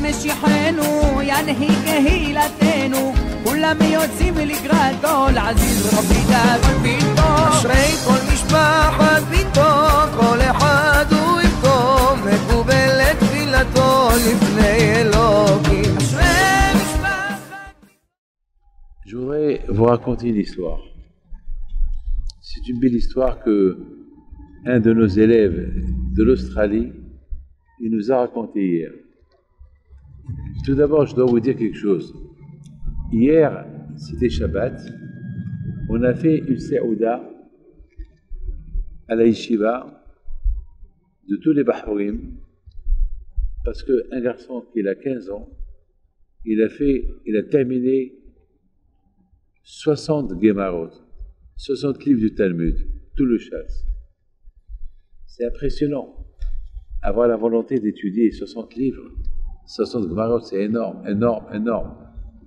משיחנו ינהיג קהילתנו כולם יוצאים לקראת כל עזיז ורבי דאגון ביתו אשרי כל משפחת ביתו כל אחד הוא יבכו מקובל את תפילתו לפני אלוקים אשרי משפחת. Je voudrais vous raconter une histoire. C'est une belle histoire que un de nos élèves de l'Australie il nous a raconté hier. Tout d'abord, je dois vous dire quelque chose. Hier, c'était Shabbat. On a fait une Seouda à la Yeshiva de tous les Bahourim parce qu'un garçon qui a 15 ans, il a terminé 60 Gemarot, 60 livres du Talmud, tout le chasse. C'est impressionnant. Avoir la volonté d'étudier 60 livres, 60 Gemarot, c'est énorme, énorme, énorme.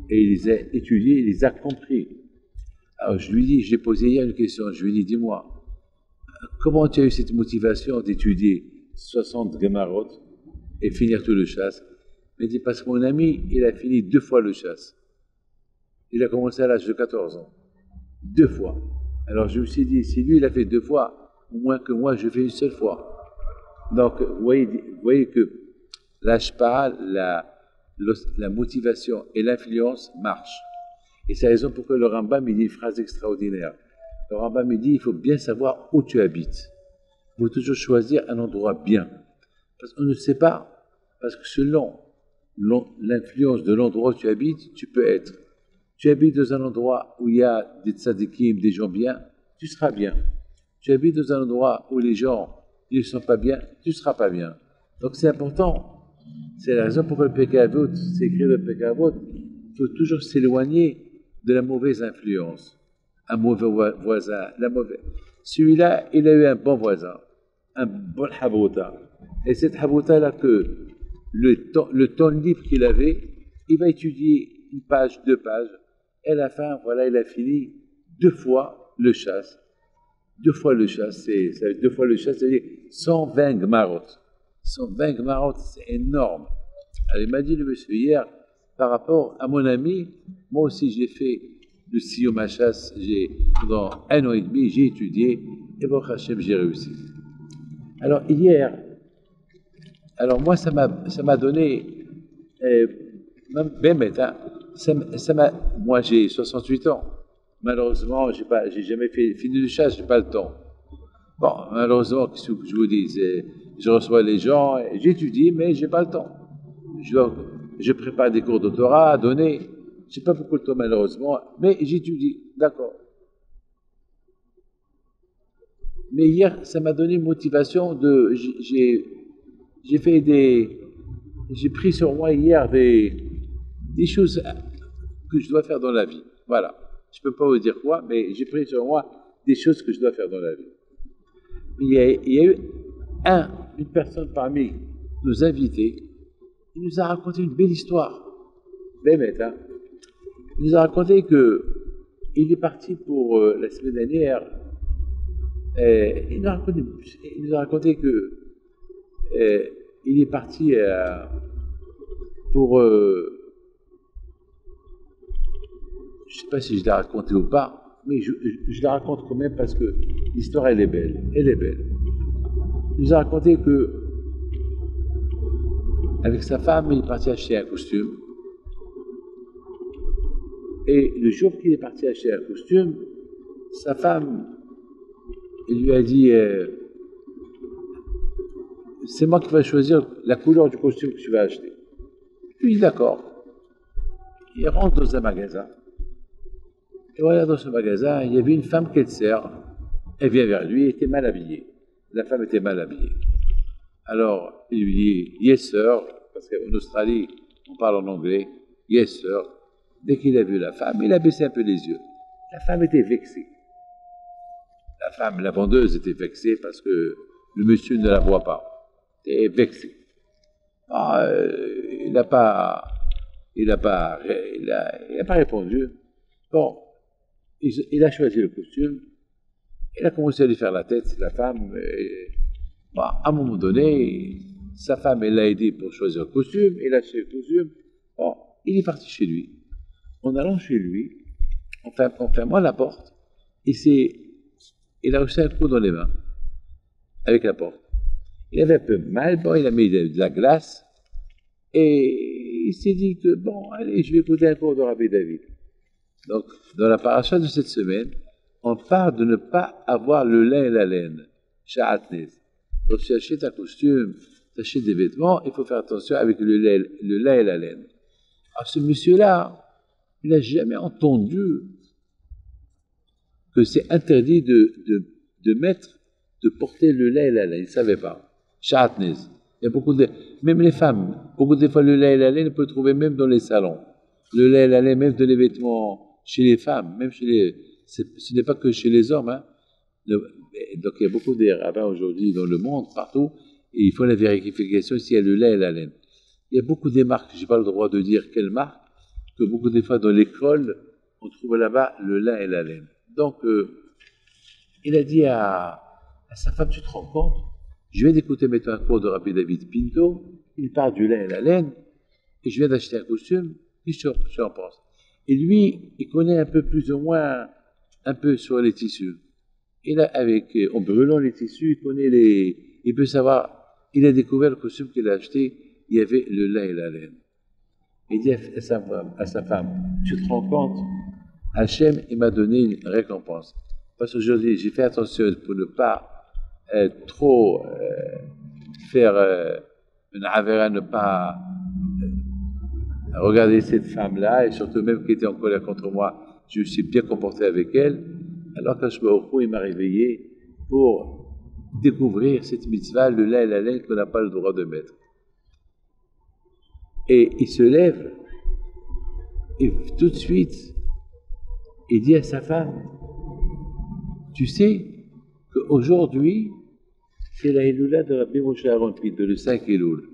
Et il les a étudiés, il les a compris. Alors je l'ai posé hier une question, je lui ai dit, dis-moi, comment tu as eu cette motivation d'étudier 60 Gemarot et finir tout le chasse? Il m'a dit, parce que mon ami, il a fini 2 fois le chasse. Il a commencé à l'âge de 14 ans. 2 fois. Alors je me suis dit, si lui il a fait 2 fois, au moins que moi je fais une seule fois. Donc, vous voyez que l'ashpa, la motivation et l'influence marchent. Et c'est la raison pour laquelle le Rambam il dit une phrase extraordinaire. Le Rambam il dit, il faut bien savoir où tu habites. Il faut toujours choisir un endroit bien. Parce qu'on ne sait pas, parce que selon l'influence de l'endroit où tu habites, tu peux être. Tu habites dans un endroit où il y a des tzadikim, des gens bien, tu seras bien. Tu habites dans un endroit où les gens ils ne sont pas bien, tu ne seras pas bien. Donc c'est important. C'est la raison pour laquelle le Pekavot, c'est écrit le Pekavot, il faut toujours s'éloigner de la mauvaise influence. Un mauvais voisin, celui-là, il a eu un bon voisin, un bon habouta. Et cette habouta-là, que le temps libre qu'il avait, il va étudier 1 page, 2 pages, et à la fin, voilà, il a fini 2 fois le chasse. 2 fois le chasse, c'est-à-dire 120 Gemarot. 120 Gemarot, c'est énorme. Alors, il m'a dit le monsieur hier, par rapport à mon ami, moi aussi j'ai fait le Siyum HaShas, pendant 1 an et demi, j'ai étudié, et Baruch Hashem, j'ai réussi. Alors hier, moi ça m'a donné, moi j'ai 68 ans. Malheureusement, j'ai jamais fini le chasse, j'ai pas le temps. Bon, malheureusement, qu'est-ce que je vous dis, je reçois les gens, j'étudie, mais j'ai pas le temps. Je prépare des cours de Torah à donner, j'ai pas beaucoup de temps malheureusement, mais j'étudie, d'accord. Mais hier, ça m'a donné une motivation j'ai pris sur moi hier des choses que je dois faire dans la vie. Voilà. Je ne peux pas vous dire quoi, mais j'ai pris sur moi des choses que je dois faire dans la vie. Il y a eu une personne parmi nos invités, il nous a raconté une belle histoire. Il nous a raconté qu'il est parti pour la semaine dernière. Il nous a raconté qu'il est parti pour... je ne sais pas si je l'ai raconté ou pas, mais je la raconte quand même parce que l'histoire, elle est belle. Elle est belle. Il nous a raconté avec sa femme, il est parti acheter un costume. Et le jour qu'il est parti acheter un costume, sa femme, il lui a dit c'est moi qui vais choisir la couleur du costume que tu vas acheter. Puis d'accord. Il rentre dans un magasin. Et voilà, dans ce magasin, il y avait une femme qui sert. Elle vient vers lui, elle était mal habillée. La femme était mal habillée. Alors, il lui dit « Yes, sir », parce qu'en Australie, on parle en anglais, « Yes, sir ». Dès qu'il a vu la femme, il a baissé un peu les yeux. La femme était vexée. La vendeuse était vexée parce que le monsieur ne la voit pas. Elle est vexée. Il n'a pas répondu. Bon, il a choisi le costume. Il a commencé à lui faire la tête, la femme. À un moment donné, Sa femme, elle l'a aidé pour choisir le costume, il a acheté le costume. Bon, il est parti chez lui. En allant chez lui, en fermant la porte, il a reçu un coup dans les mains, avec la porte. Il avait un peu mal, bon, il a mis de la glace, et il s'est dit que, bon, allez, je vais écouter un cours de Rabbi David. Donc, dans la paracha de cette semaine, on parle de ne pas avoir le lin et la laine, sha'atnez. Donc, si tu achètes un costume, tu achètes des vêtements, il faut faire attention avec le lin et la laine. Alors, ce monsieur-là, il n'a jamais entendu que c'est interdit de porter le lin et la laine. Il ne savait pas. Sha'atnez. Il y a beaucoup de... Même les femmes, beaucoup de fois, le lin et la laine, on peut le trouver même dans les salons. Le lin et la laine, même dans les vêtements chez les femmes, même chez les... Ce n'est pas que chez les hommes. Hein. Donc, il y a beaucoup de rabbins aujourd'hui dans le monde, partout, et il faut la vérification s'il y a le lin et la laine. Il y a beaucoup de marques, je n'ai pas le droit de dire quelle marque, que beaucoup de fois dans l'école, on trouve là-bas le lin et la laine. Donc, il a dit à sa femme, tu te rends compte, je viens d'écouter maintenant un cours de Rabbi David Pinto, il parle du lin et la laine, et je viens d'acheter un costume, qu'est-ce que tu en penses? Et lui, il connaît un peu plus ou moins, un peu sur les tissus. Et là, en brûlant les tissus, il peut savoir, il a découvert le costume qu'il a acheté, il y avait le lin et la laine. Il dit à sa femme, tu te rends compte, Hachem, il m'a donné une récompense. Parce qu'aujourd'hui, j'ai fait attention pour ne pas trop faire une avéra, ne pas regarder cette femme-là, et surtout même qui était en colère contre moi, je me suis bien comporté avec elle, alors qu'Hachem il m'a réveillé pour découvrir cette mitzvah, le lin et la laine qu'on n'a pas le droit de mettre. Et il se lève, et tout de suite, il dit à sa femme, tu sais qu'aujourd'hui, c'est la Elula de Rabbi Moshe Aaron de le 5 Elul.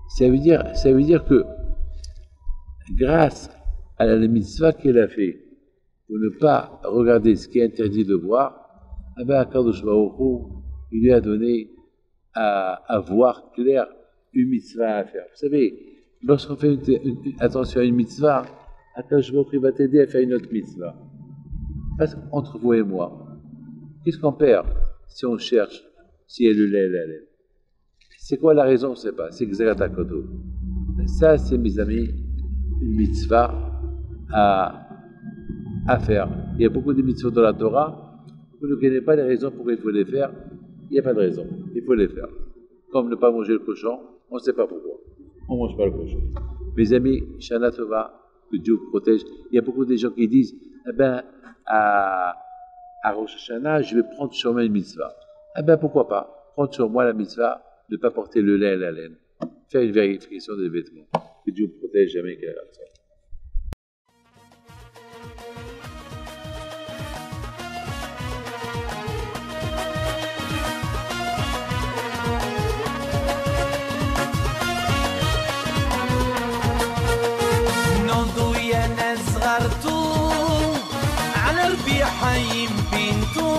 Ça veut dire que grâce à la mitzvah qu'elle a fait, pour ne pas regarder ce qui est interdit de voir, eh bien, Akadosh Baruch Hu, il lui a donné à voir clair une mitzvah à faire. Vous savez, lorsqu'on fait attention à une mitzvah, Akadosh Baruch Hu va t'aider à faire une autre mitzvah. Parce qu'entre vous et moi, qu'est-ce qu'on perd si on cherche si elle le lait, la laine? C'est quoi la raison? On ne sait pas. C'est Xerat HaKodesh. Ça, c'est, mes amis, une mitzvah à faire. Il y a beaucoup de mitzvot dans la Torah. Vous ne connaissez pas les raisons pour lesquelles il faut les faire. Il n'y a pas de raison. Il faut les faire. Comme ne pas manger le cochon, on ne sait pas pourquoi. On ne mange pas le cochon. Mes amis, Shana Tova, que Dieu vous protège. Il y a beaucoup de gens qui disent, eh ben, à Rosh Hashanah, je vais prendre sur moi une mitzvah. Eh ben, pourquoi pas? Prendre sur moi la mitzvah de ne pas porter le lin et la laine. Faire une vérification des vêtements. Que Dieu vous protège jamais qu'à ça. حي بنتو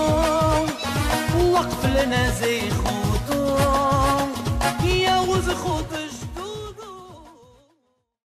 وقف لنا زي خوتو يا وز خوتو